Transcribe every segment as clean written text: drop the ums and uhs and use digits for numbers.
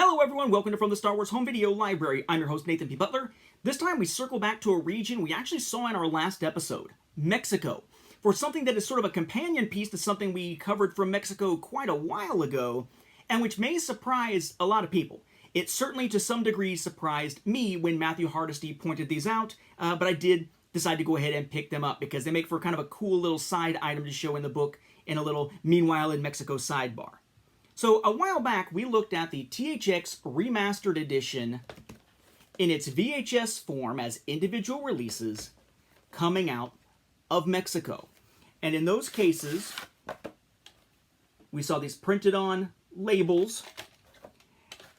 Hello everyone, welcome to From the Star Wars Home Video Library. I'm your host Nathan P. Butler. This time we circle back to a region we actually saw in our last episode, Mexico, for something that is sort of a companion piece to something we covered from Mexico quite a while ago, and which may surprise a lot of people. It certainly to some degree surprised me when Matthew Hardesty pointed these out, but I did decide to go ahead and pick them up because they make for kind of a cool little side item to show in the book in a little Meanwhile in Mexico sidebar. So a while back, we looked at the THX Remastered Edition in its VHS form as individual releases coming out of Mexico. And in those cases, we saw these printed on labels,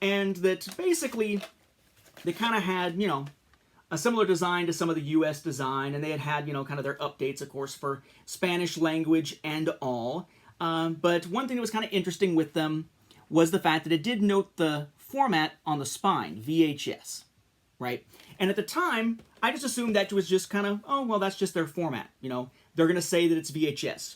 and that basically they kind of had, a similar design to some of the US design, and they had, kind of their updates, of course, for Spanish language and all. But one thing that was kind of interesting with them was the fact that it did note the format on the spine, VHS, right? And at the time, I just assumed that was just kind of, oh, well, that's just their format, They're going to say that it's VHS.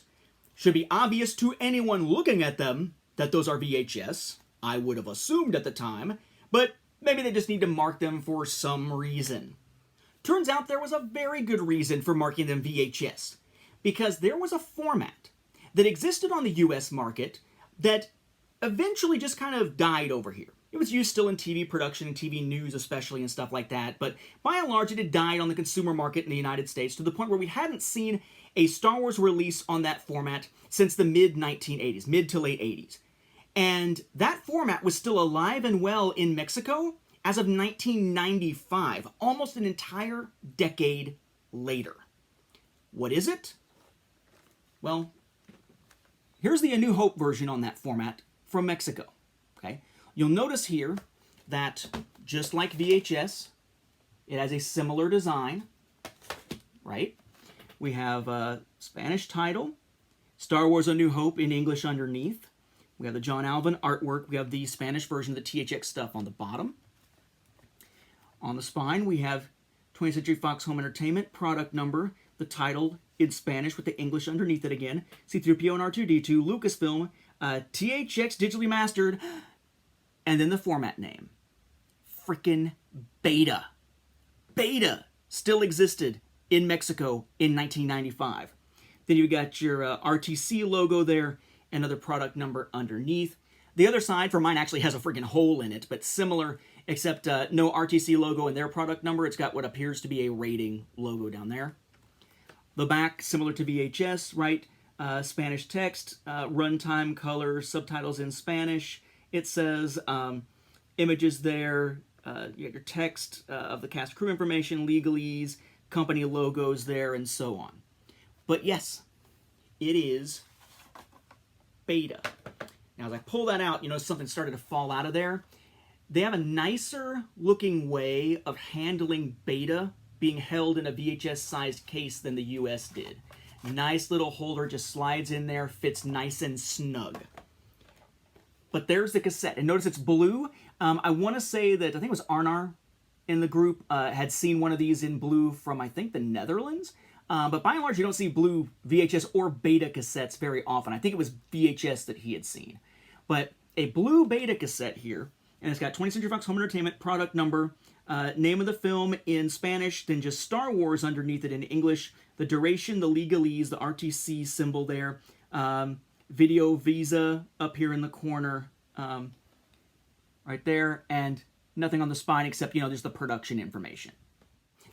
Should be obvious to anyone looking at them that those are VHS. I would have assumed at the time, but maybe they just need to mark them for some reason. Turns out there was a very good reason for marking them VHS, because there was a format that existed on the US market that eventually just kind of died over here. It was used still in TV production and TV news especially and stuff like that, but by and large it had died on the consumer market in the United States to the point where we hadn't seen a Star Wars release on that format since the mid-1980s, mid to late 80s. And that format was still alive and well in Mexico as of 1995, almost an entire decade later. What is it? Well, here's the A New Hope version on that format from Mexico. Okay, you'll notice here that just like VHS, it has a similar design, right? We have a Spanish title, Star Wars A New Hope in English underneath. We have the John Alvin artwork. We have the Spanish version of the THX stuff on the bottom. On the spine, we have 20th Century Fox Home Entertainment product number, the title in Spanish with the English underneath it again, C-3PO and R2-D2, Lucasfilm, THX digitally mastered, and then the format name. Frickin' Beta. Beta still existed in Mexico in 1995. Then you got your RTC logo there, another product number underneath. The other side, for mine, actually has a friggin' hole in it, but similar, except no RTC logo in their product number. It's got what appears to be a rating logo down there. The back, similar to VHS, right? Spanish text, runtime color, subtitles in Spanish. It says images there. You got your text of the cast crew information, legalese, company logos there, and so on. But yes, it is Beta. Now, as I pull that out, something started to fall out of there. They have a nicer looking way of handling Beta being held in a VHS-sized case than the US did. Nice little holder, just slides in there, fits nice and snug. But there's the cassette. And notice it's blue. I want to say that, I think it was Arnar in the group, had seen one of these in blue from, I think, the Netherlands. But by and large, you don't see blue VHS or Beta cassettes very often. I think it was VHS that he had seen. But a blue Beta cassette here, and it's got 20th Century Fox Home Entertainment product number, name of the film in Spanish, then just Star Wars underneath it in English, the duration, the legalese, the RTC symbol there, video visa up here in the corner, right there, and nothing on the spine except, just the production information.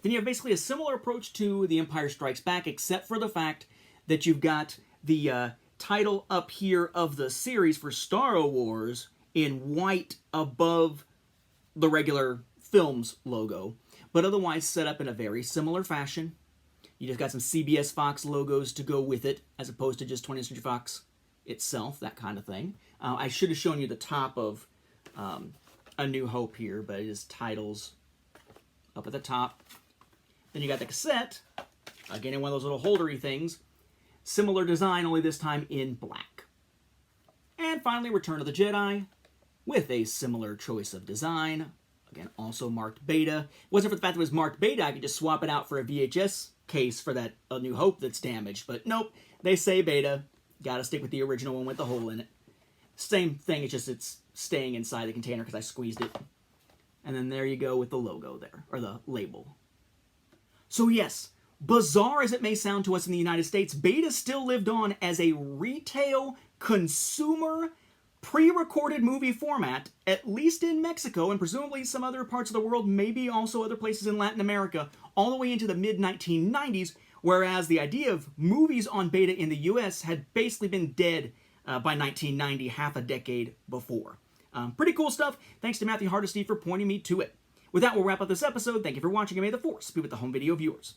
Then you have basically a similar approach to The Empire Strikes Back, except for the fact that you've got the title up here of the series for Star Wars in white above the regular film's logo, but otherwise set up in a very similar fashion. You just got some CBS Fox logos to go with it, as opposed to just 20th Century Fox itself, that kind of thing. I should have shown you the top of A New Hope here, but it is titles up at the top. Then you got the cassette, again in one of those little holdery things. Similar design, only this time in black. And finally, Return of the Jedi, with a similar choice of design. Again, also marked Beta. Wasn't for the fact that it was marked Beta, I could just swap it out for a VHS case for that A New Hope that's damaged. But nope, they say Beta. Gotta stick with the original one with the hole in it. Same thing, it's just it's staying inside the container because I squeezed it. And then there you go with the logo there, or the label. So yes, bizarre as it may sound to us in the United States, Beta still lived on as a retail, consumer, pre-recorded movie format, at least in Mexico, and presumably some other parts of the world, maybe also other places in Latin America, all the way into the mid-1990s, whereas the idea of movies on Beta in the US had basically been dead by 1990, half a decade before. Pretty cool stuff. Thanks to Matthew Hardesty for pointing me to it. With that, we'll wrap up this episode. Thank you for watching, and may the Force be with the home video viewers.